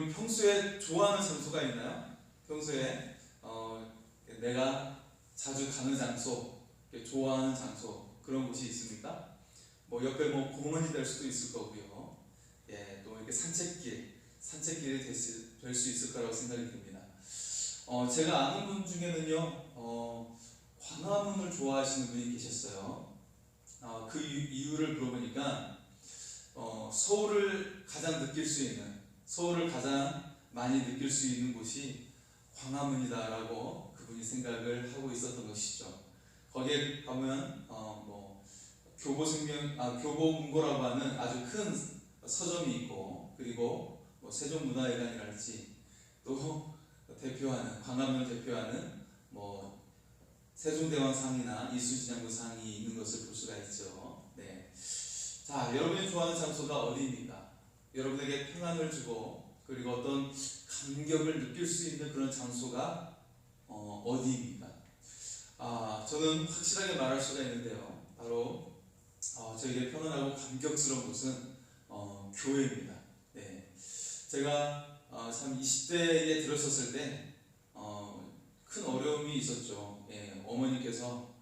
여러분 평소에 좋아하는 장소가 있나요? 평소에 내가 자주 가는 장소, 좋아하는 장소 그런 곳이 있습니까? 뭐 옆에 뭐 공원이 될 수도 있을 거고요. 예, 또 이렇게 산책길이 될 수 있을 거라고 생각이 듭니다. 제가 아는 분 중에는요, 광화문을 좋아하시는 분이 계셨어요. 그 이유를 물어보니까 서울을 가장 많이 느낄 수 있는 곳이 광화문이다라고 그분이 생각을 하고 있었던 것이죠. 거기에 가면 뭐 교보문고라고 하는 아주 큰 서점이 있고, 그리고 뭐 세종문화회관이랄지 또 광화문을 대표하는 뭐 세종대왕상이나 이순신장군상이 있는 것을 볼 수가 있죠. 네. 자, 여러분이 좋아하는 장소가 어디입니까? 여러분에게 평안을 주고 그리고 어떤 감격을 느낄 수 있는 그런 장소가 어디입니까? 저는 확실하게 말할 수가 있는데요. 바로 저에게 평안하고 감격스러운 곳은 교회입니다. 네. 제가 참 20대에 들어섰을 때 큰 어려움이 있었죠. 예, 어머니께서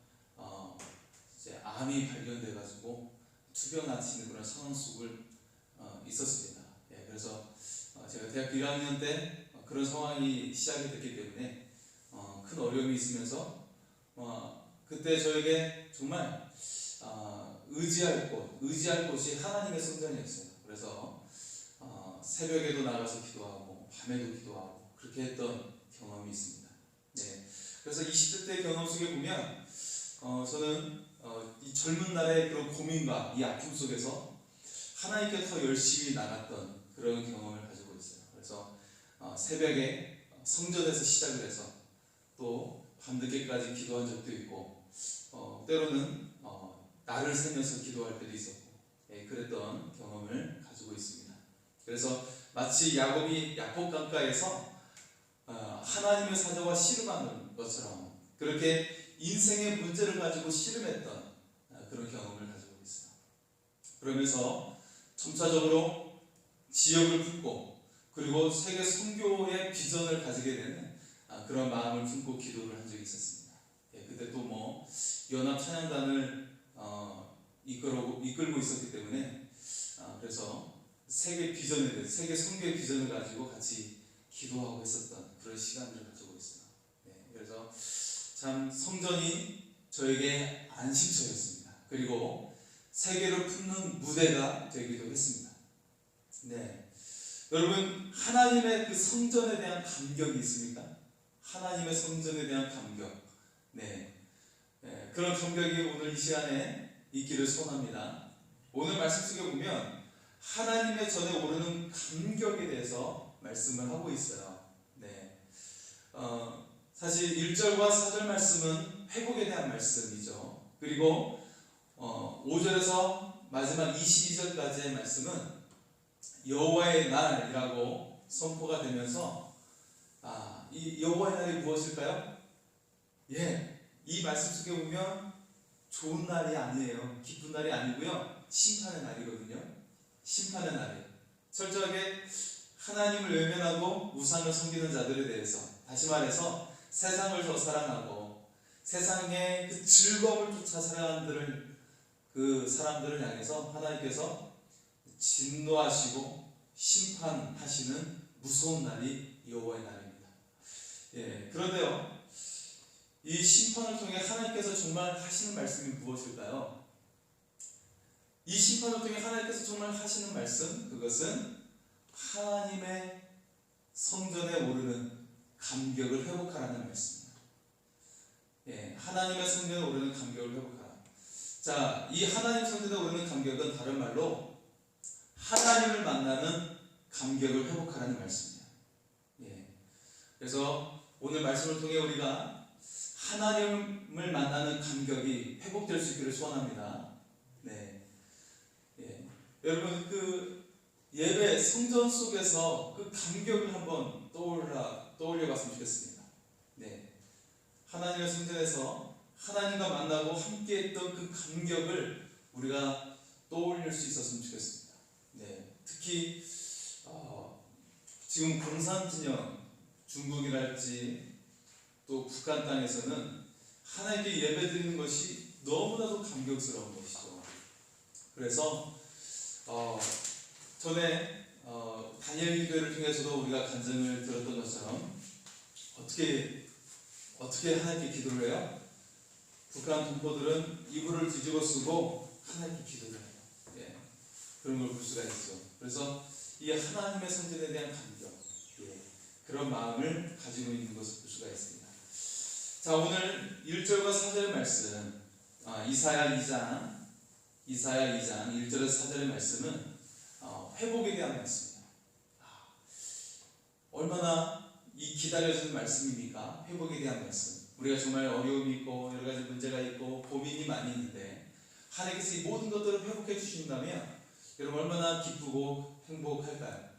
이제 암이 발견돼가지고 투병하시는 그런 상황 속을 있었습니다. 예, 그래서 제가 대학교 1학년 때 그런 상황이 시작이 됐기 때문에 큰 어려움이 있으면서 그때 저에게 정말 의지할 곳이 하나님의 성전이었어요. 그래서 새벽에도 나가서 기도하고 밤에도 기도하고 그렇게 했던 경험이 있습니다. 네. 그래서 20대 때 경험 속에 보면 저는 이 젊은 날의 그런 고민과 이 아픔 속에서 하나님께 더 열심히 나갔던 그런 경험을 가지고 있어요. 그래서 새벽에 성전에서 시작을 해서 또 밤늦게까지 기도한 적도 있고 때로는 날을 새면서 기도할 때도 있었고 그랬던 경험을 가지고 있습니다. 그래서 마치 야곱이 야복강가에서 하나님의 사자와 씨름하는 것처럼 그렇게 인생의 문제를 가지고 씨름했던 그런 경험을 가지고 있어요. 그러면서 점차적으로 지역을 품고 그리고 세계 선교의 비전을 가지게 되는 그런 마음을 품고 기도를 한 적이 있었습니다. 그때 또 뭐 연합 찬양단을 이끌고 있었기 때문에 그래서 세계 선교의 비전을 가지고 같이 기도하고 있었던 그런 시간들을 가지고 있어요. 그래서 참 성전이 저에게 안식처였습니다. 그리고 세계를 품는 무대가 되기도 했습니다. 네, 여러분 하나님의 그 성전에 대한 감격이 있습니까? 하나님의 성전에 대한 감격. 그런 감격이 오늘 이 시간에 있기를 소원합니다. 오늘 말씀 속에 보면 하나님의 전에 오르는 감격에 대해서 말씀을 하고 있어요. 사실 1절과 4절 말씀은 회복에 대한 말씀이죠. 그리고 5절에서 마지막 22절까지의 말씀은 여호와의 날이라고 선포가 되면서 이 여호와의 날이 무엇일까요? 이 말씀 속에 보면 좋은 날이 아니에요. 기쁜 날이 아니고요. 심판의 날이거든요. 심판의 날이에요. 철저하게 하나님을 외면하고 우상을 섬기는 자들에 대해서, 다시 말해서 세상을 더 사랑하고 세상의 그 즐거움을 쫓아 살아가는 그 사람들을 향해서 하나님께서 진노하시고 심판하시는 무서운 날이 여호와의 날입니다. 그런데요, 이 심판을 통해 하나님께서 정말 하시는 말씀이 무엇일까요? 이 심판을 통해 하나님께서 정말 하시는 말씀, 그것은 하나님의 성전에 오르는 감격을 회복하라는 말씀입니다. 하나님의 성전에 오르는 감격을 회복하라. 자, 이 하나님 성전에 오르는 감격은 다른 말로 하나님을 만나는 감격을 회복하라는 말씀입니다. 그래서 오늘 말씀을 통해 우리가 하나님을 만나는 감격이 회복될 수 있기를 소원합니다. 여러분 그 예배 성전 속에서 그 감격을 한번 떠올려 봤으면 좋겠습니다. 하나님의 성전에서 하나님과 만나고 함께했던 그 감격을 우리가 떠올릴 수 있었으면 좋겠습니다. 특히 지금 공산진영 중국이랄지 또 북한 땅에서는 하나님께 예배드리는 것이 너무나도 감격스러운 것이죠. 그래서 전에 다니엘 기도회를 통해서도 우리가 간증을 들었던 것처럼 어떻게 하나님께 기도를 해요? 북한 동포들은 이불을 뒤집어 쓰고 하나님께 기도를 해요. 예, 그런 걸 볼 수가 있죠. 그래서 이 하나님의 선전에 대한 감격, 그런 마음을 가지고 있는 것을 볼 수가 있습니다. 자, 오늘 1절과 4절 말씀, 이사야 2장 1절에서 4절의 말씀은 회복에 대한 말씀입니다. 얼마나 이 기다려지는 말씀입니까? 회복에 대한 말씀. 우리가 정말 어려움이 있고 여러 가지 문제가 있고 고민이 많이 있는데 하나님께서 이 모든 것들을 회복해 주신다면 여러분 얼마나 기쁘고 행복할까요?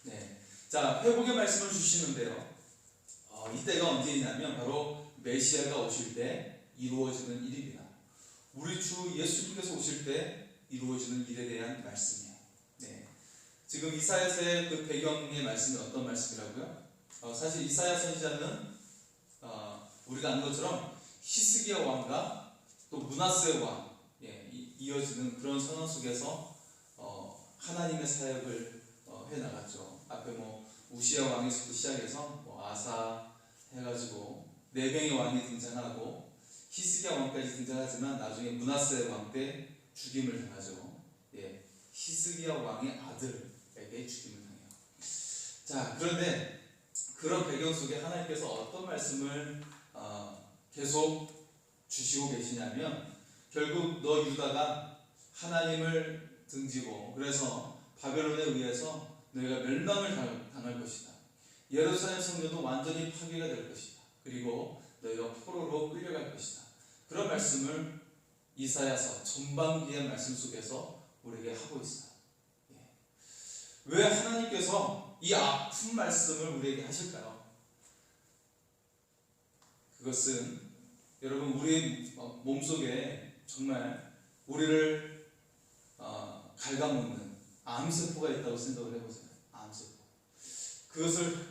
네. 자, 회복의 말씀을 주시는데요. 이때가 언제냐면 바로 메시아가 오실 때 이루어지는 일입니다. 우리 주 예수님께서 오실 때 이루어지는 일에 대한 말씀이에요. 네. 지금 이사야서의 그 배경의 말씀이 어떤 말씀이라고요? 사실 이사야 선지자는 우리가 아는 것처럼 히스기야 왕과 또 므낫세 왕 이어지는 그런 상황 속에서 하나님의 사역을 해나갔죠. 앞에 우시야 왕에서부터 시작해서 아사 해가지고 네 명의 왕이 등장하고 히스기야 왕까지 등장하지만 나중에 므낫세 왕 때 죽임을 당하죠. 히스기야 왕의 아들에게 죽임을 당해요. 자, 그런데 그런 배경 속에 하나님께서 어떤 말씀을 계속 주시고 계시냐면 결국 너 유다가 하나님을 등지고 그래서 바벨론에 의해서 너희가 멸망을 당할 것이다. 예루살렘 성전도 완전히 파괴가 될 것이다. 그리고 너희가 포로로 끌려갈 것이다. 그런 말씀을 이사야서 전반기의 말씀 속에서 우리에게 하고 있어요. 왜 하나님께서 이 아픈 말씀을 우리에게 하실까요? 그것은 여러분 우리의 몸속에 정말 우리를 갉아먹는 암세포가 있다고 생각을 해보세요. 암세포. 그것을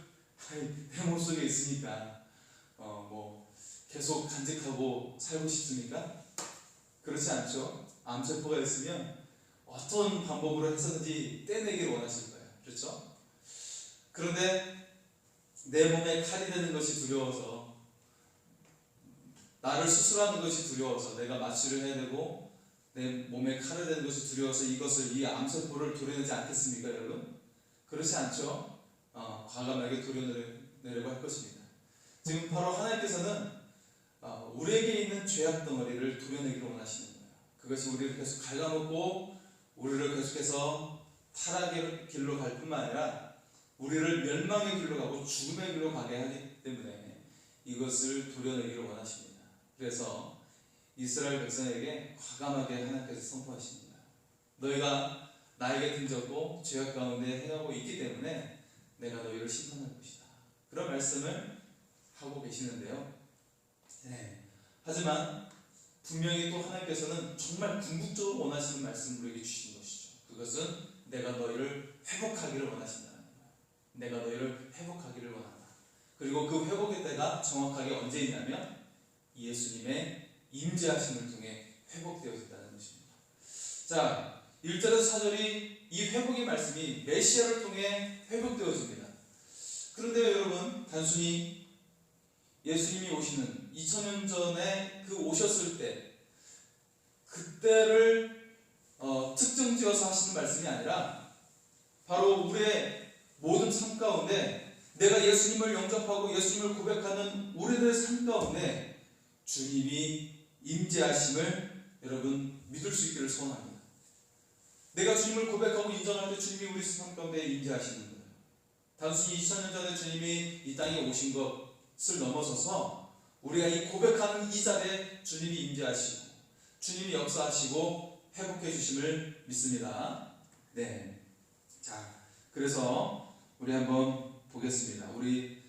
내 몸속에 있으니까 계속 간직하고 살고 싶습니까? 그렇지 않죠. 암세포가 있으면 어떤 방법으로 해서든지 떼내기를 원하실 거예요. 그렇죠? 그런데 내 몸에 칼이 되는 것이 두려워서 나를 수술하는 것이 두려워서 내가 마취를 해야 되고 내 몸에 칼이 되는 것이 두려워서 이 암세포를 도려내지 않겠습니까, 여러분? 그렇지 않죠? 과감하게 도려내려고 할 것입니다. 지금 바로 하나님께서는 우리에게 있는 죄악 덩어리를 도려내기를 원하시는 거예요. 그것이 우리를 계속 갉아먹고 우리를 계속해서 타락의 길로 갈 뿐만 아니라 우리를 멸망의 길로 가고 죽음의 길로 가게 하기 때문에 이것을 도려내기를 원하십니다. 그래서 이스라엘 백성에게 과감하게 하나님께서 선포하십니다. 너희가 나에게 등졌고 죄악 가운데 행하고 있기 때문에 내가 너희를 심판할 것이다. 그런 말씀을 하고 계시는데요. 하지만 분명히 또 하나님께서는 정말 궁극적으로 원하시는 말씀을 우리에게 주신 것이죠. 그것은 내가 너희를 회복하기를 원하신다는 거예요. 내가 너희를 회복하기를 원한다. 그리고 그 회복의 때가 정확하게 언제 있냐면 예수님의 임재하심을 통해 회복되어졌다는 것입니다. 자, 1절에서 4절이 이 회복의 말씀이 메시아를 통해 회복되어집니다. 그런데 여러분, 단순히 예수님이 오시는 2000년 전에 그 오셨을 때 그때를 특정지어서 하시는 말씀이 아니라 바로 우리의 모든 삶 가운데 내가 예수님을 영접하고 예수님을 고백하는 우리들의 삶 가운데 주님이 임재하심을 여러분 믿을 수 있기를 소원합니다. 내가 주님을 고백하고 인정할 때 주님이 우리 삶 가운데 임재하시는 거예요. 단순히 2000년 전에 주님이 이 땅에 오신 것을 넘어서서 우리가 이 고백하는 이 자리에 주님이 임재하시고 주님이 역사하시고 회복해 주심을 믿습니다. 자, 그래서 우리 한번 보겠습니다. 우리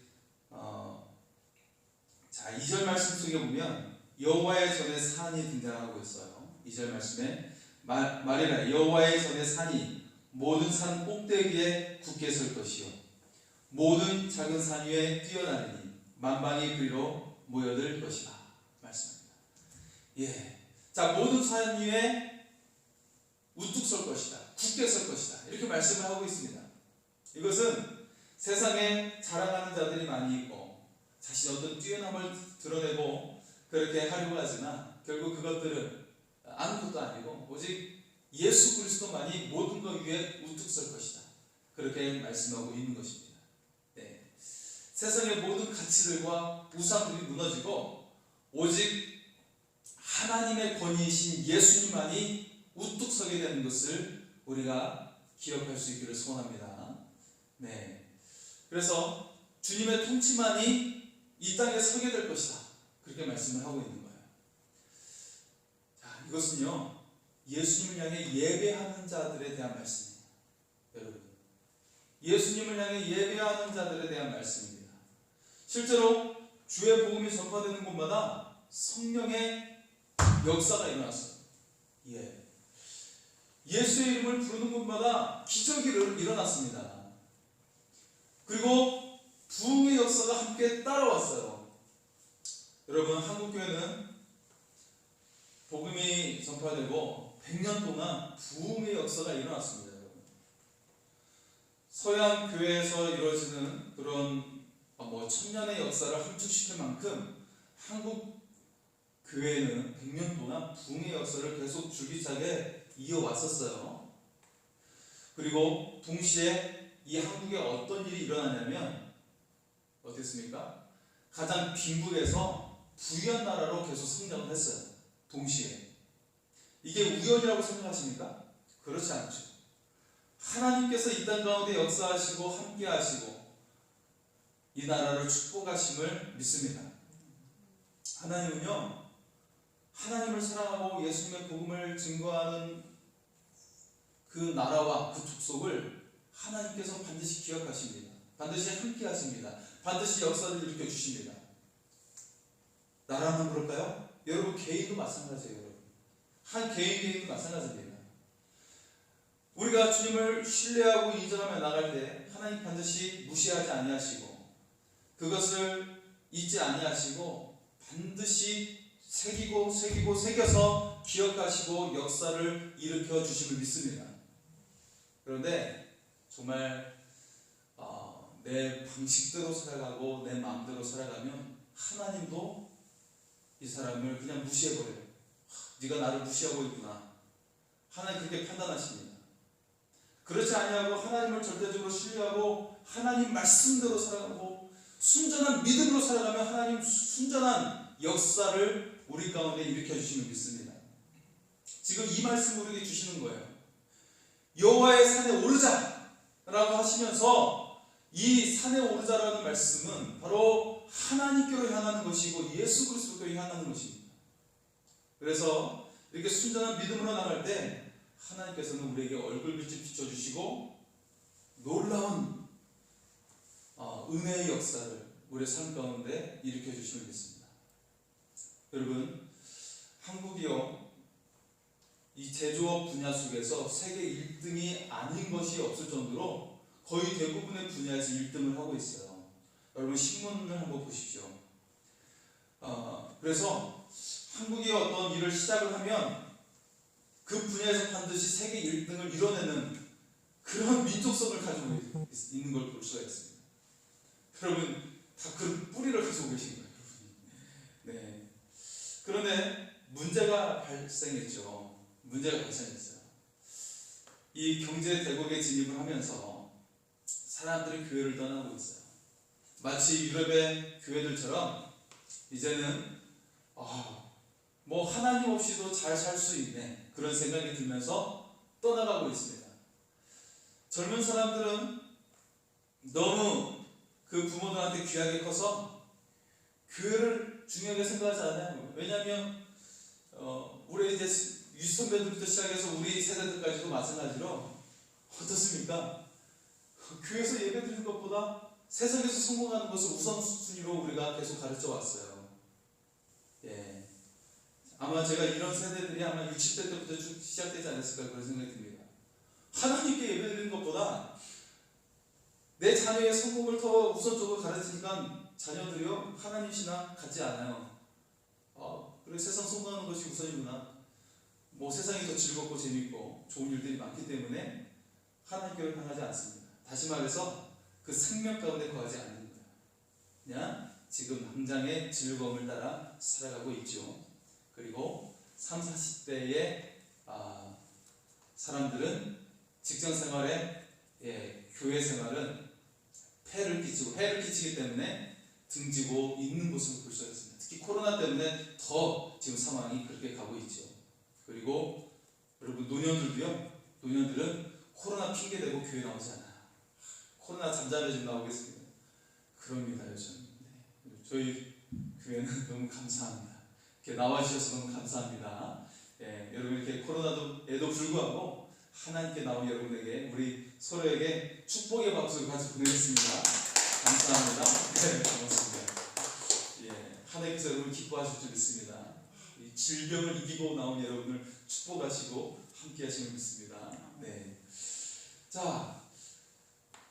2절 말씀 속에 보면 여호와의 전에 산이 등장하고 있어요. 2절 말씀에 말이라 여호와의 전에 산이 모든 산 꼭대기에 굳게 설 것이요 모든 작은 산 위에 뛰어나르니 만방이 그리로 모여들 것이다 말씀합니다. 예, 자, 모든 산 위에 우뚝 설 것이다, 굳게 설 것이다, 이렇게 말씀을 하고 있습니다. 이것은 세상에 자랑하는 자들이 많이 있고 자신의 어떤 뛰어남을 드러내고 그렇게 하려고 하지만 결국 그것들은 아무것도 아니고 오직 예수 그리스도만이 모든 것 위에 우뚝 설 것이다, 그렇게 말씀하고 있는 것입니다. 네. 세상의 모든 가치들과 우상들이 무너지고 오직 하나님의 권위이신 예수님만이 우뚝 서게 되는 것을 우리가 기억할 수 있기를 소원합니다. 네. 그래서 주님의 통치만이 이 땅에 서게 될 것이다, 그렇게 말씀을 하고 있는 거예요. 자, 이것은요 예수님을 향해 예배하는 자들에 대한 말씀이에요. 여러분, 예수님을 향해 예배하는 자들에 대한 말씀입니다. 실제로 주의 복음이 전파되는 곳마다 성령의 역사가 일어났어요. 예. 예수의 이름을 부르는 곳마다 기적이 일어났습니다. 그리고 부흥의 역사가 함께 따라왔어요. 여러분, 한국교회는 복음이 전파되고 100년 동안 부흥의 역사가 일어났습니다. 여러분. 서양 교회에서 이루어지는 그런 천년의 역사를 함축시킬 만큼 한국 교회는 100년 동안 부흥의 역사를 계속 줄기차게 이어왔었어요. 그리고 동시에 이 한국에 어떤 일이 일어나냐면 어떻습니까? 가장 빈국에서 부유한 나라로 계속 성장을 했어요. 동시에. 이게 우연이라고 생각하십니까? 그렇지 않죠. 하나님께서 이 땅 가운데 역사하시고 함께 하시고 이 나라를 축복하심을 믿습니다. 하나님은요, 하나님을 사랑하고 예수님의 복음을 증거하는 그 나라와 그 족속을 하나님께서 반드시 기억하십니다. 반드시 함께 하십니다. 반드시 역사를 일으켜 주십니다. 나라만 그럴까요? 여러분, 개인도 마찬가지예요. 여러분. 한 개인도 마찬가지입니다. 우리가 주님을 신뢰하고 인정하며 나갈 때 하나님 반드시 무시하지 아니하시고 그것을 잊지 아니하시고 반드시 새겨서 기억하시고 역사를 일으켜 주심을 믿습니다. 그런데 정말 내 방식대로 살아가고 내 마음대로 살아가면 하나님도 이 사람을 그냥 무시해버려요. 네가 나를 무시하고 있구나. 하나님 그렇게 판단하십니다. 그렇지 아니하고 하나님을 절대적으로 신뢰하고 하나님 말씀대로 살아가고 순전한 믿음으로 살아가면 하나님 순전한 역사를 우리 가운데 일으켜 주심을 믿습니다. 지금 이 말씀을 우리에게 주시는 거예요. 여호와의 산에 오르자 라고 하시면서 이 산에 오르자라는 말씀은 바로 하나님께로 향하는 것이고 예수 그리스도께로 향하는 것입니다. 그래서 이렇게 순전한 믿음으로 나갈 때 하나님께서는 우리에게 얼굴빛을 비춰주시고 놀라운 은혜의 역사를 우리의 삶 가운데 일으켜 주심을 믿습니다. 여러분, 한국이요, 이 제조업 분야 속에서 세계 1등이 아닌 것이 없을 정도로 거의 대부분의 분야에서 1등을 하고 있어요. 여러분, 신문을 한번 보십시오. 그래서 한국이 어떤 일을 시작을 하면 그 분야에서 반드시 세계 1등을 이뤄내는 그런 민족성을 가지고 있는 걸 볼 수가 있습니다. 여러분, 다 그 뿌리를 가지고 계신 거예요. 네. 그런데 문제가 발생했죠. 이 경제 대국에 진입을 하면서 사람들이 교회를 떠나고 있어요. 마치 유럽의 교회들처럼 이제는 하나님 없이도 잘 살 수 있네, 그런 생각이 들면서 떠나가고 있습니다. 젊은 사람들은 너무 그 부모들한테 귀하게 커서 교회를 중요하게 생각하지 않아요. 왜냐하면 우리 이제 유선배들부터 시작해서 우리 세대들까지도 마찬가지로 어떻습니까? 교회에서 예배드리는 것보다 세상에서 성공하는 것을 우선순위로 우리가 계속 가르쳐 왔어요. 예. 아마 제가 이런 세대들이 아마 60대 때부터 쭉 시작되지 않았을까 그런 생각이 듭니다. 하나님께 예배드리는 것보다 내 자녀의 성공을 더 우선적으로 가르치니까 자녀들이요 하나님 신앙 갖지 않아요. 그래 세상 성공하는 것이 우선이구나. 뭐 세상이 더 즐겁고 재밌고 좋은 일들이 많기 때문에 하나님께로 향하지 않습니다. 다시 말해서 그 생명 가운데 거하지 않는 거예요. 그냥 지금 당장의 즐거움을 따라 살아가고 있죠. 그리고 30, 40대의 사람들은 직장 생활에 교회 생활은 해를 끼치기 때문에 등지고 있는 모습을 볼 수가 있습니다. 특히 코로나 때문에 더 지금 상황이 그렇게 가고 있죠. 그리고 여러분 노년들은 코로나 핑계대고 교회 나오지 않아요. 코로나 잠잠해지면 나오겠습니다. 그럽니다 요즘. 저희 교회는 너무 감사합니다. 이렇게 나와주셔서 너무 감사합니다. 여러분 이렇게 코로나에도 불구하고 하나님께 나온 여러분에게 우리 서로에게 축복의 박수를 같이 보내겠습니다. 감사합니다. 네, 고맙습니다. 하나님께서 여러분을 기뻐하실 줄 믿습니다. 이 질병을 이기고 나온 여러분을 축복하시고 함께 하시는 믿습니다. 네. 자,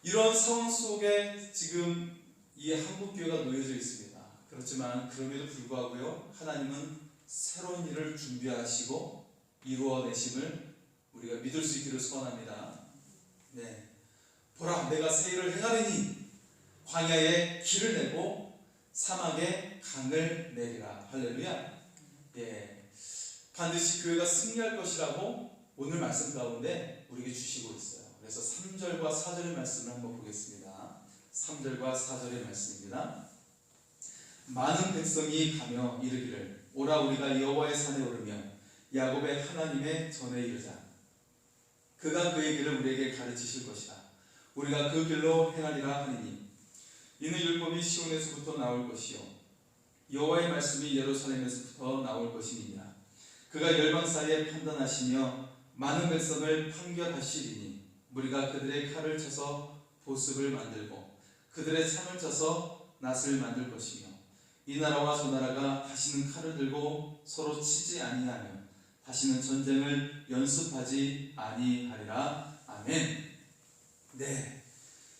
이런 상황 속에 지금 이 한국교회가 놓여져 있습니다. 그렇지만 그럼에도 불구하고요 하나님은 새로운 일을 준비하시고 이루어내심을 우리가 믿을 수 있기를 소원합니다. 네, 보라 내가 새 일을 행하리니 광야에 길을 내고 사막에 강을 내리라. 할렐루야. 반드시 교회가 승리할 것이라고 오늘 말씀 가운데 우리에게 주시고 있어요. 그래서 3절과 4절의 말씀을 한번 보겠습니다. 3절과 4절의 말씀입니다. 많은 백성이 가며 이르기를 오라 우리가 여호와의 산에 오르며 야곱의 하나님의 전에 이르자. 그가 그의 길을 우리에게 가르치실 것이다. 우리가 그 길로 행하리라 하니니 이는 율법이 시온에서부터 나올 것이요 여호와의 말씀이 예루살렘에서부터 나올 것이니라. 그가 열방 사이에 판단하시며 많은 백성을 판결하시리니 우리가 그들의 칼을 쳐서 보습을 만들고 그들의 창을 쳐서 낫을 만들 것이며 이 나라와 저 나라가 다시는 칼을 들고 서로 치지 아니하며 다시는 전쟁을 연습하지 아니하리라. 아멘. 네.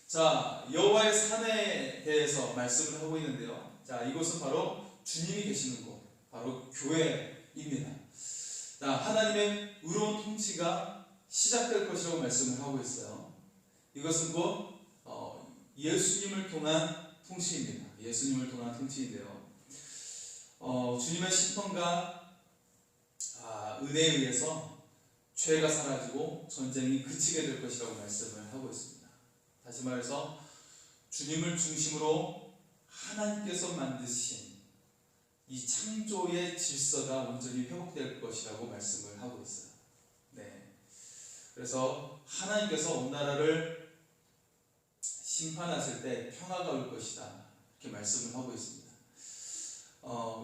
자, 여호와의 산에 대해서 말씀을 하고 있는데요. 자, 이곳은 바로 주님이 계시는 곳, 바로 교회입니다. 자, 하나님의 의로운 통치가 시작될 것이라고 말씀을 하고 있어요. 이것은 곧 예수님을 통한 통치입니다. 예수님을 통한 통치인데요. 주님의 심판과 은혜에 의해서 죄가 사라지고 전쟁이 그치게 될 것이라고 말씀을 하고 있습니다. 다시 말해서 주님을 중심으로 하나님께서 만드신 이 창조의 질서가 온전히 회복될 것이라고 말씀을 하고 있어요. 네. 그래서 하나님께서 온 나라를 심판하실 때 평화가 올 것이다. 이렇게 말씀을 하고 있습니다.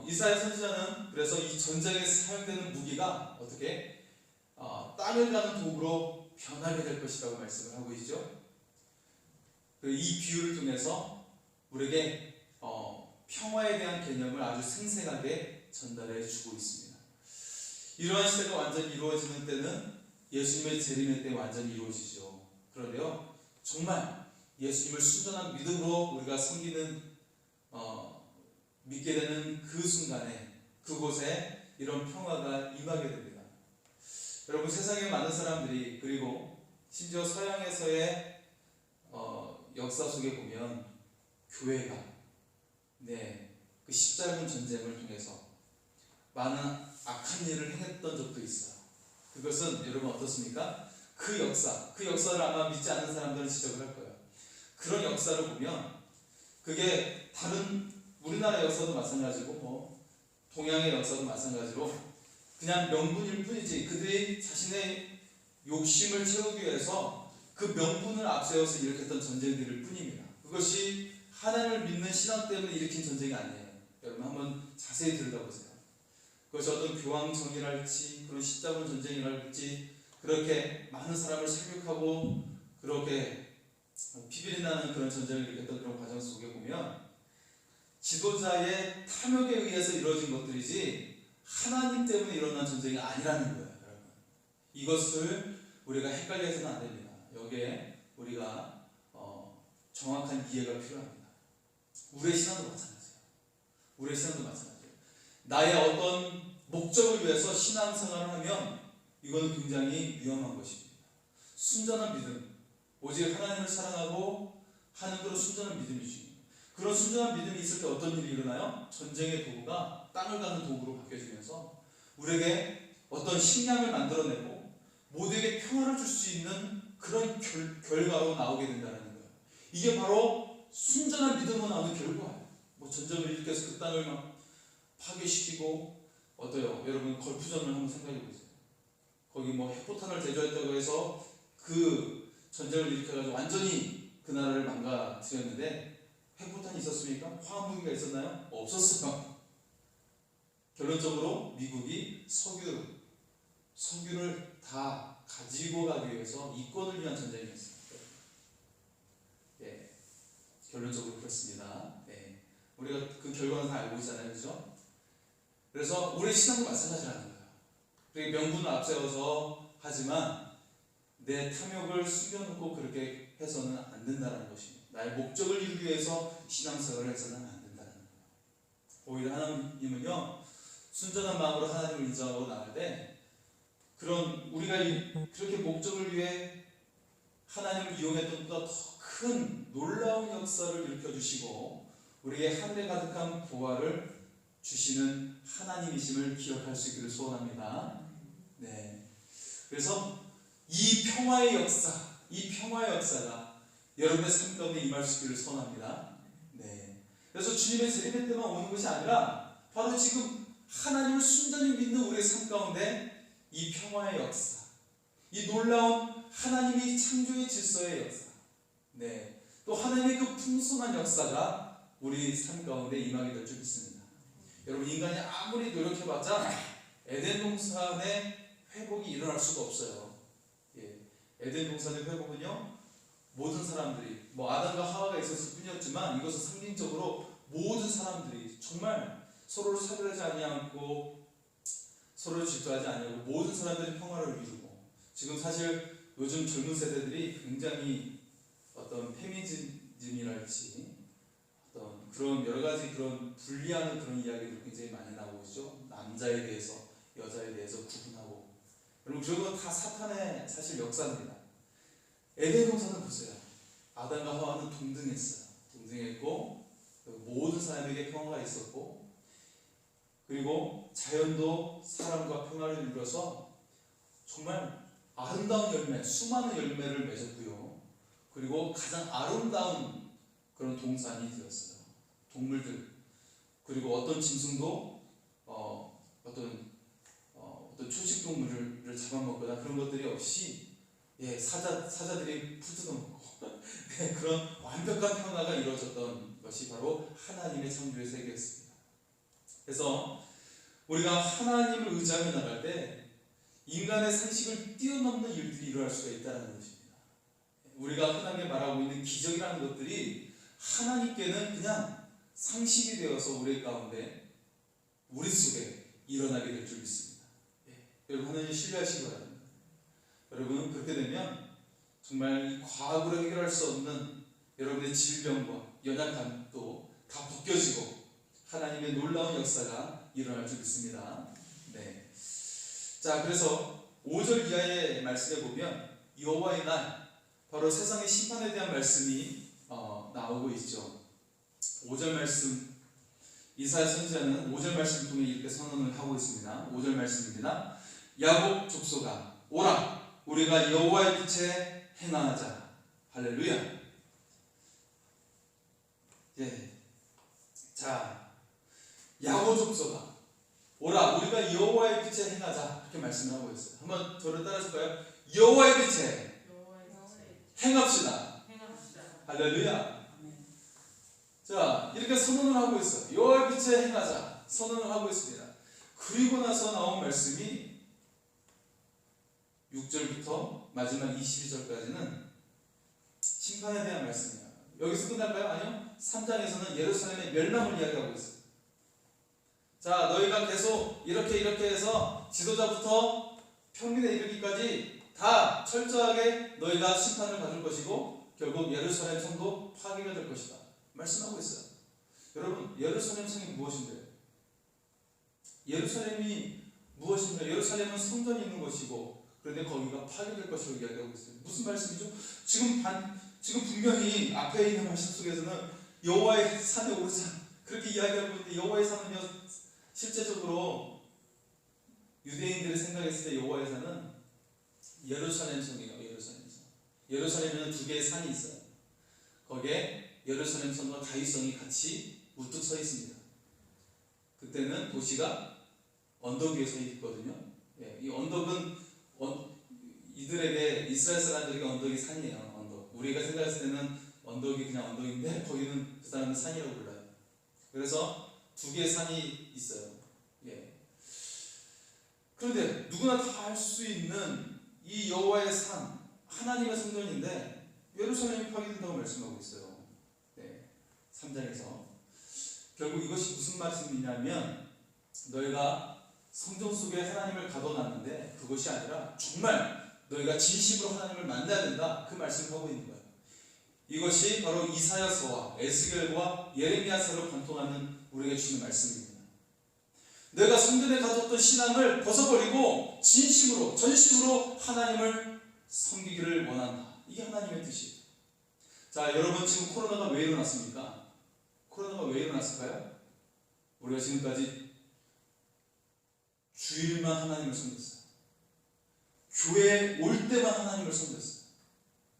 이사야 선지자는 그래서 이 전쟁에 사용되는 무기가 어떻게 땅을 가는 도구로 변하게 될 것이라고 말씀을 하고 있죠. 이 비유를 통해서 우리에게 평화에 대한 개념을 아주 생생하게 전달해 주고 있습니다. 이러한 시대가 완전히 이루어지는 때는 예수님의 재림의 때 완전히 이루어지죠. 그런데요, 정말 예수님을 순전한 믿음으로 우리가 섬기는 믿게 되는 그 순간에 그곳에 이런 평화가 임하게 됩니다. 여러분 세상에 많은 사람들이 그리고 심지어 서양에서의 역사 속에 보면 교회가 그 십자군 전쟁을 통해서 많은 악한 일을 행했던 적도 있어요. 그것은 여러분 어떻습니까? 그 역사를 아마 믿지 않는 사람들은 지적을 할 거예요. 그런 역사를 보면 그게 다른 우리나라 역사도 마찬가지고 동양의 역사도 마찬가지로 그냥 명분일 뿐이지 그들이 자신의 욕심을 채우기 위해서 그 명분을 앞세워서 일으켰던 전쟁들일 뿐입니다. 그것이 하나님을 믿는 신앙 때문에 일으킨 전쟁이 아니에요. 여러분 한번 자세히 들여다보세요. 그것이 어떤 교황청이랄지 그런 십자군 전쟁이랄지 그렇게 많은 사람을 사격하고 그렇게 피비린 나는 그런 전쟁을 일으켰던 그런 과정 속에 보면 지도자의 탐욕에 의해서 이루어진 것들이지 하나님 때문에 일어난 전쟁이 아니라는 거예요. 여러분 이것을 우리가 헷갈려서는 안 됩니다. 여기에 우리가 정확한 이해가 필요합니다. 우리의 신앙도 마찬가지예요. 우리의 신앙도 마찬가지예요. 나의 어떤 목적을 위해서 신앙생활을 하면 이거는 굉장히 위험한 것입니다. 순전한 믿음, 오직 하나님을 사랑하고 하는 그런 순전한 믿음이 중요해요. 그런 순전한 믿음이 있을 때 어떤 일이 일어나요? 전쟁의 도구가 땅을 가는 도구로 바뀌어지면서 우리에게 어떤 식량을 만들어내고 모두에게 평화를 줄 수 있는 그런 결과로 나오게 된다는 거예요. 이게 바로 순전한 믿음으로 나오는 결과예요. 뭐 전쟁을 일으켜서 그 땅을 막 파괴시키고 어때요? 여러분 걸프전을 한번 생각해 보세요. 거기 뭐 핵포탄을 제조했다고 해서 그 전쟁을 일으켜가지고 완전히 그 나라를 망가뜨렸는데 핵포탄이 있었습니까? 화학무기가 있었나요? 없었어요. 결론적으로 미국이 석유를 다 가지고 가기 위해서 이권을 위한 전쟁이었어요. 네, 결론적으로 그렇습니다. 네, 우리가 그 결과는 다 알고 있잖아요, 그렇죠? 그래서 우리 신앙도 마찬가지라는 거예요. 우리 명분을 앞세워서 하지만 내 탐욕을 숨겨놓고 그렇게 해서는 안 된다는 것입니다. 나의 목적을 이루기 위해서 신앙생활을 해서는 안 된다는 거예요. 오히려 하나님은요, 순전한 마음으로 하나님을 인정하고 나갈 때 그런 우리가 그렇게 목적을 위해 하나님을 이용했던 것보다 더 큰 놀라운 역사를 일으켜 주시고 우리에게 하늘에 가득한 보화를 주시는 하나님이심을 기억할 수 있기를 소원합니다. 네. 그래서 이 평화의 역사가 여러분의 삶 가운데 임할 수 있기를 소원합니다. 네. 그래서 주님의 재림의 때만 오는 것이 아니라 바로 지금 하나님을 순전히 믿는 우리의 삶 가운데 이 평화의 역사, 이 놀라운 하나님이 창조의 질서의 역사, 네, 또 하나님의 그 풍성한 역사가 우리 삶 가운데 임하게 될 줄 믿습니다. 여러분 인간이 아무리 노력해봤자 에덴 동산의 회복이 일어날 수가 없어요. 예, 에덴 동산의 회복은요, 모든 사람들이 뭐 아담과 하와가 있었을 뿐이었지만 이것은 상징적으로 모든 사람들이 정말 서로를 차별하지 아니하고 서로를 질투하지 아니하고 모든 사람들이 평화를 이루고, 지금 사실 요즘 젊은 세대들이 굉장히 어떤 페미니즘이랄지 어떤 그런 여러 가지 그런 분리하는 그런 이야기들 굉장히 많이 나오고 있죠. 남자에 대해서 여자에 대해서 구분하고, 여러분 그런 건 다 사탄의 사실 역사입니다. 에덴 동산을 보세요. 아담과 하와는 동등했어요. 동등했고 모든 사람에게 평화가 있었고, 그리고 자연도 사람과 평화를 이루어서 정말 아름다운 열매, 수많은 열매를 맺었고요. 그리고 가장 아름다운 그런 동산이 되었어요. 동물들, 그리고 어떤 짐승도 어떤 초식 동물을 잡아먹거나 그런 것들이 없이, 예, 사자들이 풀뜯어먹고 네, 그런 완벽한 평화가 이루어졌던 것이 바로 하나님의 창조의 세계였습니다. 그래서 우리가 하나님을 의지하며 나갈 때 인간의 상식을 뛰어넘는 일들이 일어날 수가 있다는 것입니다. 우리가 흔하게 말하고 있는 기적이라는 것들이 하나님께는 그냥 상식이 되어서 우리 가운데, 우리 속에 일어나게 될 줄 믿습니다. 예, 여러분 하나님 신뢰하시기 바랍니다. 여러분 그렇게 되면 정말 이 과학으로 해결할 수 없는 여러분의 질병과 연약함도 다 벗겨지고 하나님의 놀라운 역사가 일어날 줄 믿습니다. 네. 자, 그래서 5절 이하의 말씀에 보면 여호와의 날, 바로 세상의 심판에 대한 말씀이 나오고 있죠. 5절 말씀, 이사야 선지자는 5절 말씀을 통해 이렇게 선언을 하고 있습니다. 5절 말씀입니다. 야곱 족속아 오라, 우리가 여호와의 빛에 행하자. 할렐루야. 예. 자, 야곱 족속아 오라, 우리가 여호와의 빛에 행하자. 이렇게 말씀을 하고 있어요. 한번 저를 따라해볼까요? 여호와의 빛에 행합시다. 할렐루야. 자, 이렇게 선언을 하고 있어요. 여호와의 빛에 행하자. 선언을 하고 있습니다. 그리고 나서 나온 말씀이 6절부터 마지막 22절까지는 심판에 대한 말씀이에요. 여기서 끝날까요? 아니요. 3장에서는 예루살렘의 멸망을 이야기하고 있어요. 자, 너희가 계속 이렇게 해서 지도자부터 평민에 이르기까지 다 철저하게 너희가 심판을 받을 것이고, 결국 예루살렘 성도 파괴가 될 것이다 말씀하고 있어요. 여러분, 예루살렘 성이 무엇인데요? 예루살렘이 무엇인가? 예루살렘은 성전이 있는 것이고, 그런데 거기가 파괴될 것이라고 이야기하고 있어요. 무슨 말씀이죠? 지금 분명히 앞에 있는 말씀 속에서는 여호와의 산에 오르자 그렇게 이야기하고 있는데, 여호와의 산은요, 실제적으로 유대인들의 생각했을 때 여호와의 산은 예루살렘 성이에요. 예루살렘 성. 예루살렘에는 두 개의 산이 있어요. 거기에 예루살렘 성과 다윗성이 같이 우뚝 서 있습니다. 그때는 도시가 언덕 위에 서 있거든요. 이 언덕은 이들에게, 이스라엘 사람들에게 언덕이 산이에요. 언덕. 우리가 생각했을 때는 언덕이 그냥 언덕인데, 거기는 그 사람은 산이라고 불러요. 그래서 두 개의 산이 있어요. 그런데 누구나 다 알 수 있는 이 여호와의 산, 하나님의 성전인데 예루살렘이 파괴된다고 말씀하고 있어요. 3장에서 결국 이것이 무슨 말씀이냐면, 너희가 성전 속에 하나님을 가둬놨는데 그것이 아니라 정말 너희가 진심으로 하나님을 만나야 된다, 그 말씀을 하고 있는 거예요. 이것이 바로 이사야서와 에스겔과 예레미야서를 관통하는 우리에게 주는 말씀입니다. 내가 성전에 가졌던 신앙을 벗어버리고 진심으로, 전심으로 하나님을 섬기기를 원한다. 이게 하나님의 뜻이에요. 자, 여러분, 지금 코로나가 왜 일어났습니까? 코로나가 왜 일어났을까요? 우리가 지금까지 주일만 하나님을 섬겼어요. 교회에 올 때만 하나님을 섬겼어요.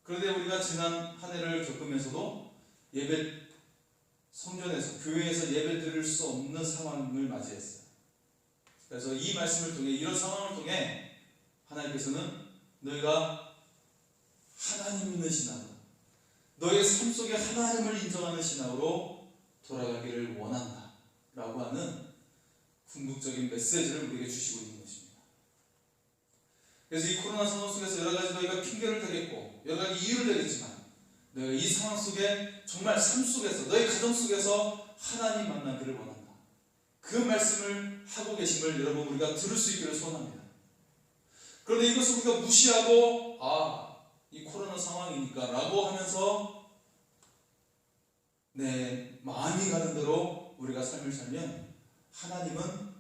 그런데 우리가 지난 한 해를 겪으면서도 성전에서, 교회에서 예배 드릴 수 없는 상황을 맞이했어요. 그래서 이 말씀을 통해, 이런 상황을 통해 하나님께서는 너희가 하나님 있는 신앙으로, 너의 삶 속에 하나님을 인정하는 신앙으로 돌아가기를 원한다 라고 하는 궁극적인 메시지를 우리에게 주시고 있는 것입니다. 그래서 이 코로나 상황 속에서 여러 가지 너희가 핑계를 대겠고 여러 가지 이유를 대겠지만, 너희가 이 상황 속에 정말 삶 속에서, 너희 가정 속에서 하나님 만나기를 원한다, 그 말씀을 하고 계심을 여러분, 우리가 들을 수 있기를 소원합니다. 그런데 이것을 우리가 무시하고 이 코로나 상황이니까 라고 하면서 내 마음이 가는 대로 우리가 삶을 살면 하나님은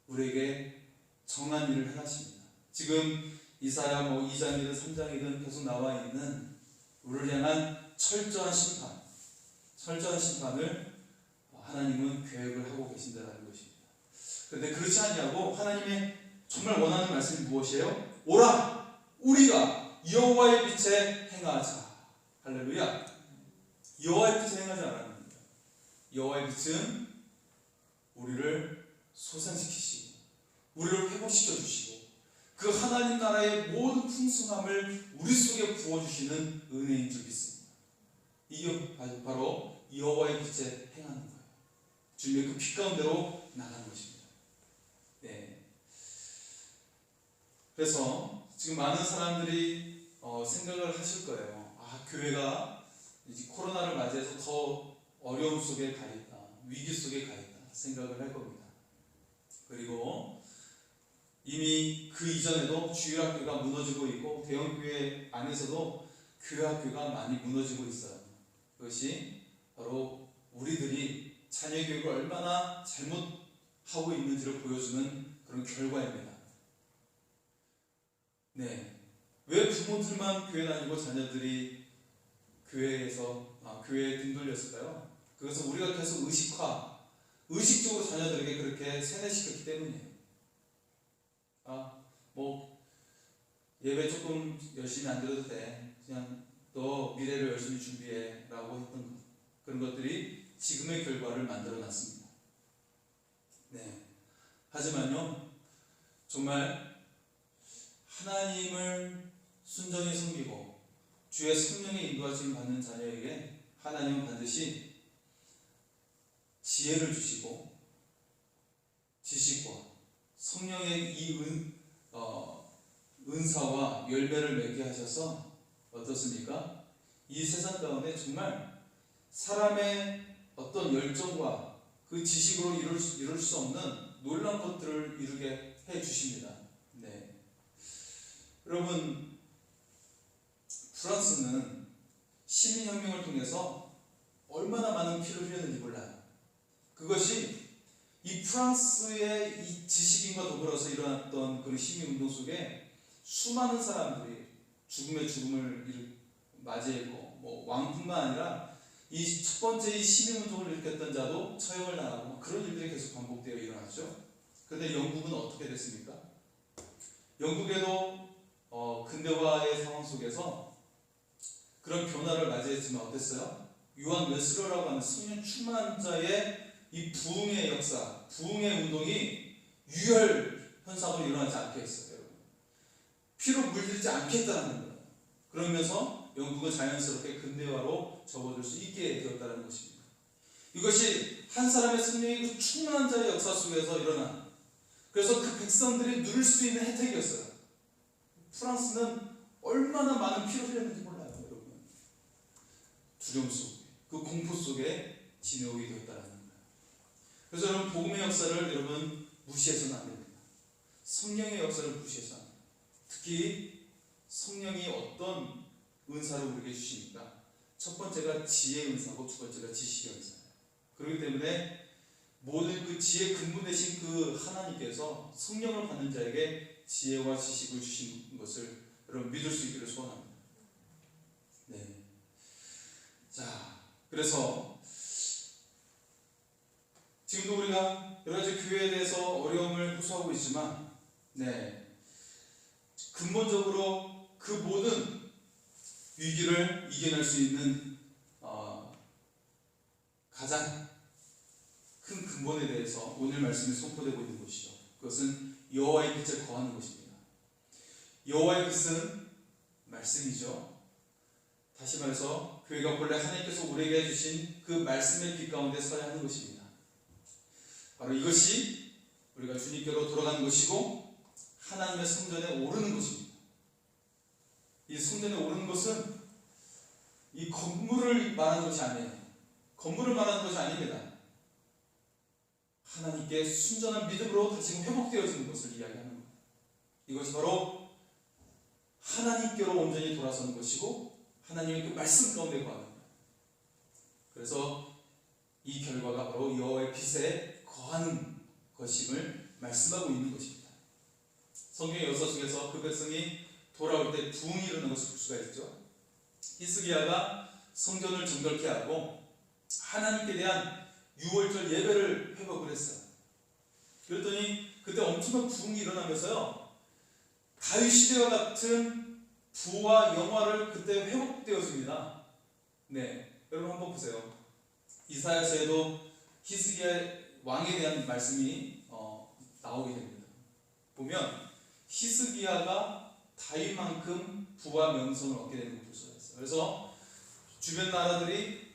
우리에게 정한 일을 행하십니다. 지금 이사야 2장이든 3장이든 계속 나와 있는 우리를 향한 철저한 심판을 하나님은 계획을 하고 계신다는 것입니다. 그런데 그렇지 않냐고, 하나님의 정말 원하는 말씀이 무엇이에요? 오라, 우리가 여호와의 빛에 행하자. 할렐루야. 여호와의 빛에 행하지 않았습니다. 여호와의 빛은 우리를 소생시키시고 우리를 회복시켜 주시고 그 하나님 나라의 모든 풍성함을 우리 속에 부어주시는 은혜인 줄 믿습니다. 이게 바로 여호와의 빛에 행하는 거예요. 주님의 그 빛 가운데로 나가는 것입니다. 그래서 지금 많은 사람들이 생각을 하실 거예요. 교회가 이제 코로나를 맞이해서 더 어려움 속에 가 있다, 위기 속에 가 있다 생각을 할 겁니다. 그리고 이미 그 이전에도 주일학교가 무너지고 있고 대형교회 안에서도 교회학교가 많이 무너지고 있어요. 그것이 바로 우리들이 자녀교육을 얼마나 잘못하고 있는지를 보여주는 그런 결과입니다. 왜 부모들만 교회 다니고 자녀들이 교회에 등 돌렸을까요? 그것은 우리가 계속 의식적으로 자녀들에게 그렇게 세뇌시켰기 때문이에요. 예배 조금 열심히 안 드려도 돼, 그냥 너 미래를 열심히 준비해 라고 했던 그런 것들이 지금의 결과를 만들어 놨습니다. 하지만요, 정말 하나님을 순전히 섬기고 주의 성령의 인도하심을 받는 자녀에게 하나님은 반드시 지혜를 주시고 지식과 성령의 이 은사와 열매를 맺게 하셔서 어떻습니까? 이 세상 가운데 정말 사람의 어떤 열정과 그 지식으로 이룰 수 없는 놀라운 것들을 이루게 해 주십니다. 여러분, 프랑스는 시민혁명을 통해서 얼마나 많은 피를 흘렸는지 몰라요. 그것이 이 프랑스의 이 지식인과 더불어서 일어났던 그런 시민운동 속에 수많은 사람들이 죽음의 죽음을 맞이했고, 뭐 왕뿐만 아니라 이 첫 번째 이 시민운동을 일으켰던 자도 처형을 당하고 그런 일들이 계속 반복되어 일어났죠. 그런데 영국은 어떻게 됐습니까? 영국에도 근대화의 상황 속에서 그런 변화를 맞이했지만 어땠어요? 요한 웨슬러라고 하는 성령 충만한 자의 이 부흥의 역사, 부흥의 운동이 유혈 현상으로 일어나지 않게 했어요. 여러분. 피로 물들지 않겠다는 거예요. 그러면서 영국은 자연스럽게 근대화로 접어들 수 있게 되었다는 것입니다. 이것이 한 사람의 성령이 그 충만한 자의 역사 속에서 일어난, 그래서 그 백성들이 누릴 수 있는 혜택이었어요. 프랑스는 얼마나 많은 피를 흘렸는지 몰라요, 여러분. 두려움 속에, 그 공포 속에 지내오게 되었다는 거예요. 그래서 여러분, 복음의 역사를 여러분 무시해서는 안 됩니다. 성령의 역사를 무시해서는 안 됩니다. 특히 성령이 어떤 은사를 우리에게 주십니까? 첫 번째가 지혜의 은사고 두 번째가 지식의 은사예요. 그렇기 때문에 모든 그 지혜 근본 되신 그 하나님께서 성령을 받는 자에게 지혜와 지식을 주신 것을 여러분 믿을 수 있기를 소원합니다. 네. 자, 그래서 지금도 우리가 여러 가지 교회에 대해서 어려움을 호소하고 있지만, 네, 근본적으로 그 모든 위기를 이겨낼 수 있는 가장 큰 근본에 대해서 오늘 말씀이 선포되고 있는 것이죠. 그것은 여호와의 빛에 거하는 것입니다. 여호와의 빛은 말씀이죠. 다시 말해서 교회가 본래 하나님께서 우리에게 해주신 그 말씀의 빛 가운데 서야 하는 것입니다. 바로 이것이 우리가 주님께로 돌아가는 것이고 하나님의 성전에 오르는 것입니다. 이 성전에 오르는 것은 이 건물을 말하는 것이 아니에요. 건물을 말하는 것이 아닙니다. 하나님께 순전한 믿음으로 다시 회복되어지는 것을 이야기하는 겁니다. 이것이 바로 하나님께로 온전히 돌아서는 것이고 하나님의 그 말씀 가운데 거하는 겁니다. 그래서 이 결과가 바로 여호와의 빛에 거하는 것임을 말씀하고 있는 것입니다. 성경의 역사 속에서 그 백성이 돌아올 때 부흥이 일어나는 것을 볼 수가 있죠. 히스기야가 성전을 정결케 하고 하나님께 대한 유월절 예배를 회복을 했어요. 그랬더니 그때 엄청난 부흥이 일어나면서요, 다윗 시대와 같은 부와 영화를 그때 회복되었습니다. 네, 여러분 한번 보세요. 이사야서에도 히스기야 왕에 대한 말씀이 나오게 됩니다. 보면 히스기야가 다윗만큼 부와 명성을 얻게 되는 걸 볼 수가 있어요. 그래서 주변 나라들이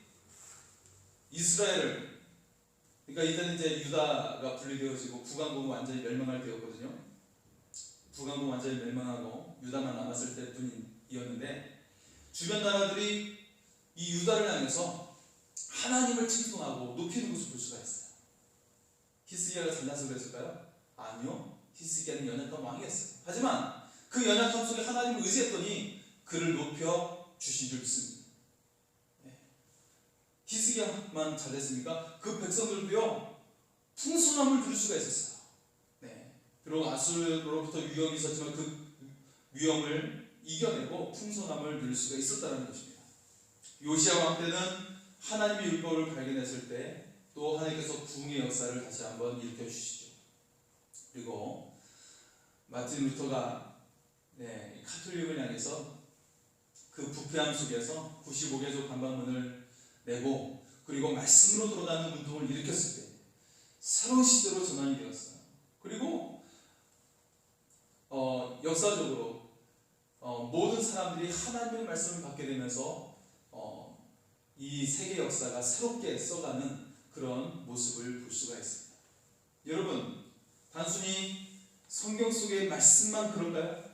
이스라엘을, 그러니까 이때는 이제 유다가 분리되어지고 북왕국은 완전히 멸망할 때였거든요. 북왕국은 완전히 멸망하고 유다만 남았을 때뿐이었는데, 주변 나라들이 이 유다를 향해서 하나님을 칭송하고 높이는 것을 볼 수가 있어요. 히스기야가 잘나서 그랬을까요? 아니요. 히스기야는 연약한 왕이었어요. 하지만 그 연약함 속에 하나님을 의지했더니 그를 높여 주신 줄 믿습니다. 히스기야만 잘됐습니까? 그 백성들도요, 풍성함을 누릴 수가 있었어요. 네. 비록 아수르로부터 위험이 있었지만 그 위험을 이겨내고 풍성함을 누릴 수가 있었다는 것입니다. 요시야 왕 때는 하나님의 율법을 발견했을 때 또 하나님께서 부흥의 역사를 다시 한번 일으켜 주시죠. 그리고 마틴 루터가 카톨릭을 향해서 그 부패함 속에서 95개조 반박문을 내고 그리고 말씀으로 돌아가는 운동을 일으켰을 때 새로운 시대로 전환이 되었어요. 그리고 역사적으로 모든 사람들이 하나님의 말씀을 받게 되면서 이 세계 역사가 새롭게 써가는 그런 모습을 볼 수가 있습니다. 여러분, 단순히 성경 속의 말씀만 그런가요?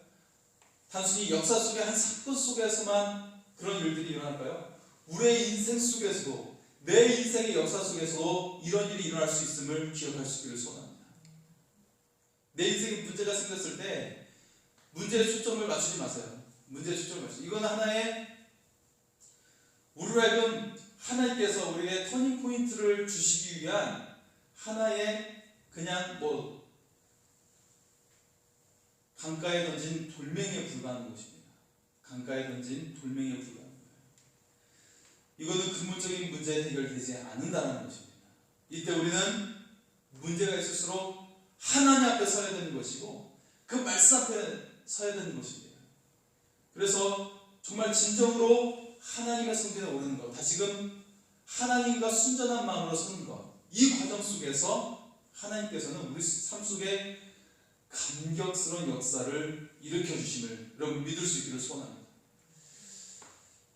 단순히 역사 속의 한 사건 속에서만 그런 일들이 일어날까요? 우리의 인생 속에서도, 내 인생의 역사 속에서도 이런 일이 일어날 수 있음을 기억할 수 있기를 소원합니다. 내 인생에 문제가 생겼을 때 문제에 초점을 맞추지 마세요. 문제에 초점을 맞추세요. 이건 하나의 우리로 하여금 하나님께서 우리에게 터닝 포인트를 주시기 위한 하나의 그냥 강가에 던진 돌멩이에 불과한 것입니다. 강가에 던진 돌멩이에 불과한 거예요. 이거는 근본적인 문제 해결되지 않는다는 것입니다. 이때 우리는 문제가 있을수록 하나님 앞에 서야 되는 것이고 그 말씀 앞에 서야 되는 것입니다. 그래서 정말 진정으로 하나님의 성전에 오르는 것, 다시금 하나님과 순전한 마음으로 서는 것, 이 과정 속에서 하나님께서는 우리 삶 속에 감격스러운 역사를 일으켜 주심을 여러분 믿을 수 있기를 소원합니다.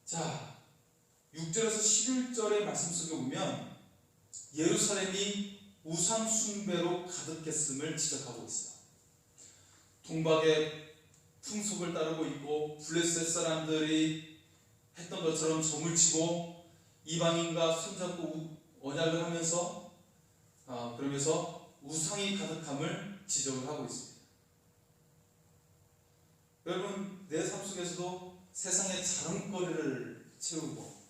자, 6절에서 11절의 말씀 속에 보면 예루살렘이 우상 숭배로 가득했음을 지적하고 있어요. 동박의 풍속을 따르고 있고 블레셋 사람들이 했던 것처럼 점을 치고 이방인과 손잡고 언약을 하면서 그러면서 우상이 가득함을 지적을 하고 있습니다. 여러분, 내 삶 속에서도 세상의 자랑거리를 채우고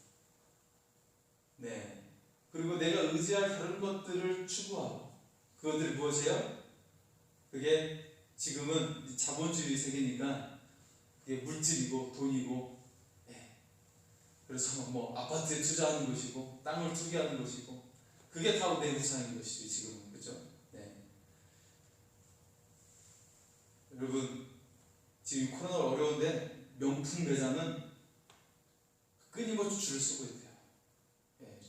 그리고 내가 의지할 다른 것들을 추구하고 그것들이 무엇이에요? 그게 지금은 자본주의 세계니까 그게 물질이고 돈이고 그래서 아파트에 투자하는 것이고 땅을 투기하는 것이고 그게 다 내 우상인 것이죠. 지금은. 그렇죠? 여러분, 지금 코로나가 어려운데 명품 매장은 끊임없이 줄을 서고 있대요.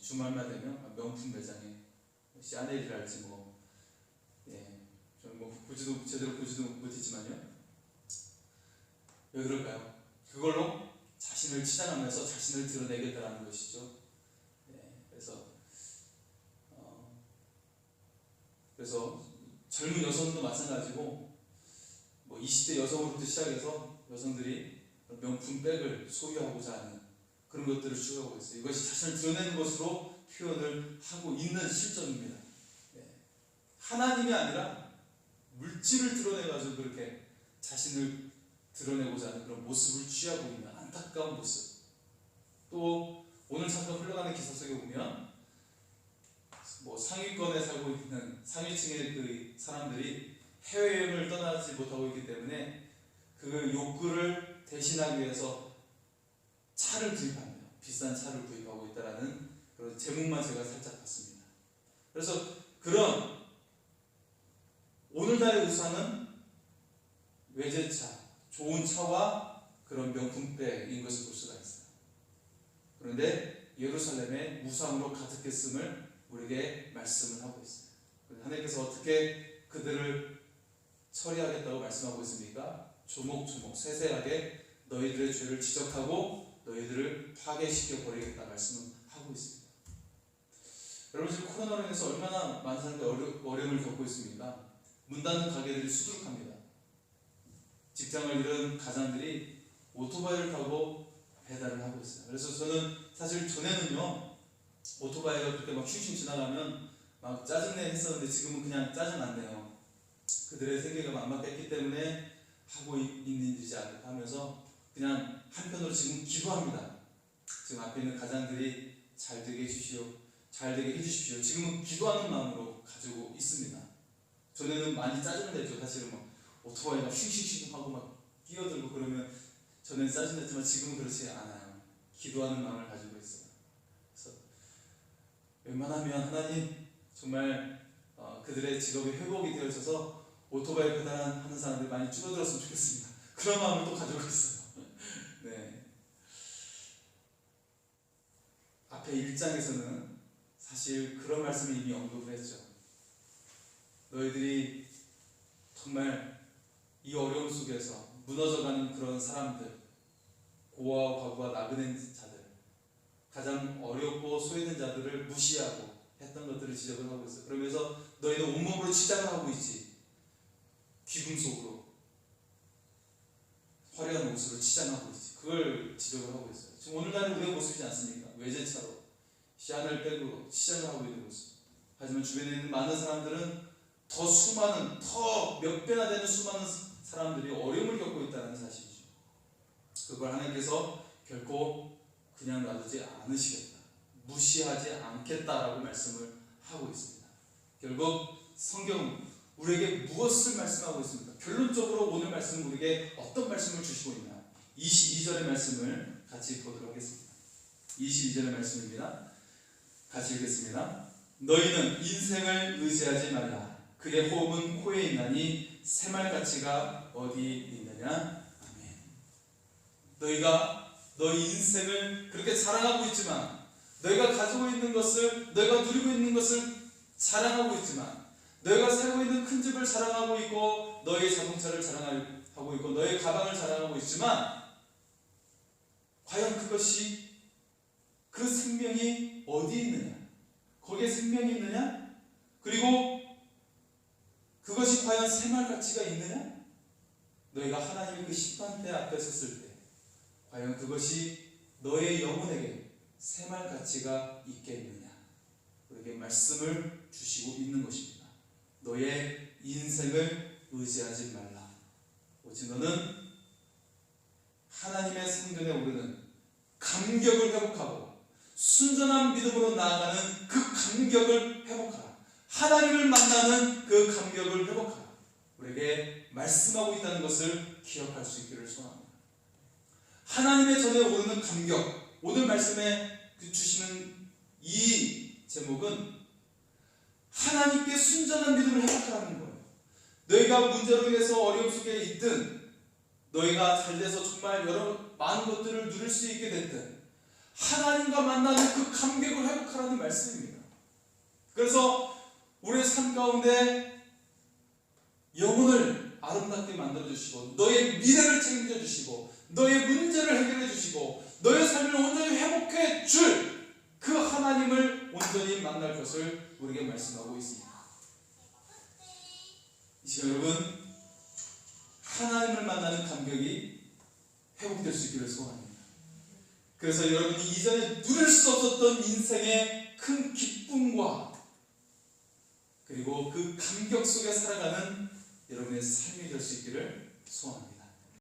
주말만 되면 명품 매장에 샤넬이랄지 저는 제대로 보지도 못했지만요. 왜 그럴까요? 그걸로 자신을 치장하면서 자신을 드러내겠다라는 것이죠. 그래서 젊은 여성도 마찬가지고 20대 여성으로부터 시작해서 여성들이 명품 백을 소유하고자 하는 그런 것들을 추구하고 있어요. 이것이 자신을 드러내는 것으로 표현을 하고 있는 실정입니다. 하나님이 아니라 물질을 드러내가지고 그렇게 자신을 드러내고자 하는 그런 모습을 취하고 있는 안타까운 모습. 또 오늘 잠깐 흘러가는 기사 속에 보면 상위권에 살고 있는 상위층의 그 사람들이 해외여행을 떠나지 못하고 있기 때문에 그 욕구를 대신하기 위해서 차를 구입합니다. 비싼 차를 구입하고 있다라는 그런 제목만 제가 살짝 봤습니다. 그래서 그런 오늘날의 우상은 외제차, 좋은 차와 그런 명품백인 것을 볼 수가 있어요. 그런데 예루살렘의 우상으로 가득했음을 우리에게 말씀을 하고 있어요. 하나님께서 어떻게 그들을 처리하겠다고 말씀하고 있습니까? 조목조목 세세하게 너희들의 죄를 지적하고 너희들을 파괴시켜 버리겠다 말씀을 하고 있습니다. 여러분, 지금 코로나로 인해서 얼마나 많은 사람들이 어려움을 겪고 있습니까? 문 닫는 가게들이 수두룩합니다. 직장을 잃은 가장들이 오토바이를 타고 배달을 하고 있어요. 그래서 저는 사실 전에는요, 오토바이가 그렇게 휘휘 지나가면 짜증내 했었는데 지금은 그냥 짜증 안 내요. 그들의 세계가 망막했기 때문에 하고 있는 일이지 않을까 하면서 그냥 한편으로 지금 기도합니다. 지금 앞에 있는 가장들이 잘 되게 해주시오, 잘 되게 해주십시오. 지금은 기도하는 마음으로 가지고 있습니다. 전에는 많이 짜증을 냈죠. 사실은 오토바이가 휘휘휘 하고 끼어들고 그러면 전에는 짜증냈지만 지금은 그렇지 않아요. 기도하는 마음을 가지고 있어요. 그래서 웬만하면 하나님 정말 그들의 직업이 회복이 되어져서 오토바이 배달하는 사람들이 많이 줄어들었으면 좋겠습니다. 그런 마음을 또 가지고 있어요. 앞에 1장에서는 사실 그런 말씀을 이미 언급을 했죠. 너희들이 정말 이 어려움 속에서 무너져가는 그런 사람들, 고아와 과부와 나그네 자들, 가장 어렵고 소외된 자들을 무시하고 했던 것들을 지적을 하고 있어요. 그러면서 너희는 온몸으로 치장을 하고 있지. 귀금속으로 화려한 옷으로 치장하고 있지. 그걸 지적을 하고 있어요. 지금 오늘날의 우리의 모습이지 않습니까? 외제차로 샤넬 백으로 치장을 하고 있는 모습. 하지만 주변에 있는 많은 사람들은 더 수많은, 더 몇 배나 되는 수많은 사람들이 어려움을 겪고 있다는 사실이죠. 그걸 하나님께서 결코 그냥 놔두지 않으시겠다, 무시하지 않겠다라고 말씀을 하고 있습니다. 결국 성경은 우리에게 무엇을 말씀하고 있습니까? 결론적으로 오늘 말씀은 우리에게 어떤 말씀을 주시고 있나? 22절의 말씀을 같이 보도록 하겠습니다. 22절의 말씀입니다. 같이 읽겠습니다. 너희는 인생을 의지하지 말라. 그의 호흡은 코에 있나니 새말가치가 어디 있느냐. 아멘. 너희가 너희 인생을 그렇게 자랑하고 있지만, 너희가 가지고 있는 것을, 너희가 누리고 있는 것을 자랑하고 있지만, 너희가 살고 있는 큰 집을 자랑하고 있고, 너희의 자동차를 자랑하고 있고, 너희의 가방을 자랑하고 있지만, 과연 그것이, 그 생명이 어디 있느냐? 거기에 생명이 있느냐? 그리고 그것이 과연 새말 가치가 있느냐? 너희가 하나님의 그 심판대 앞에 섰을 때 과연 그것이 너의 영혼에게 새말 가치가 있겠느냐? 우리에게 말씀을 주시고 있는 것입니다. 너의 인생을 의지하지 말라. 오직 너는 하나님의 성전에 오르는 감격을 회복하고 순전한 믿음으로 나아가는 그 감격을 회복하라. 하나님을 만나는 그 감격을 회복하라. 우리에게 말씀하고 있다는 것을 기억할 수 있기를 소원합니다. 하나님의 전에 오르는 감격, 오늘 말씀에 주시는 이 제목은 하나님께 순전한 믿음을 회복하라는 거예요. 너희가 문제로 인해서 어려움 속에 있든, 너희가 잘돼서 정말 많은 것들을 누릴 수 있게 됐든, 하나님과 만나는 그 감격을 회복하라는 말씀입니다. 그래서 우리의 삶 가운데 영혼을 아름답게 만들어주시고, 너의 미래를 책임져 주시고, 너의 문제를 해결해 주시고, 너의 삶을 온전히 회복해 줄 그 하나님을 온전히 만날 것을 우리에게 말씀하고 있습니다. 이 시간 여러분, 하나님을 만나는 감격이 회복될 수 있기를 소원합니다. 그래서 여러분이 이전에 누릴 수 없었던 인생의 큰 기쁨과 그리고 그 감격 속에 살아가는 여러분의 삶이 될 수 있기를 소원합니다.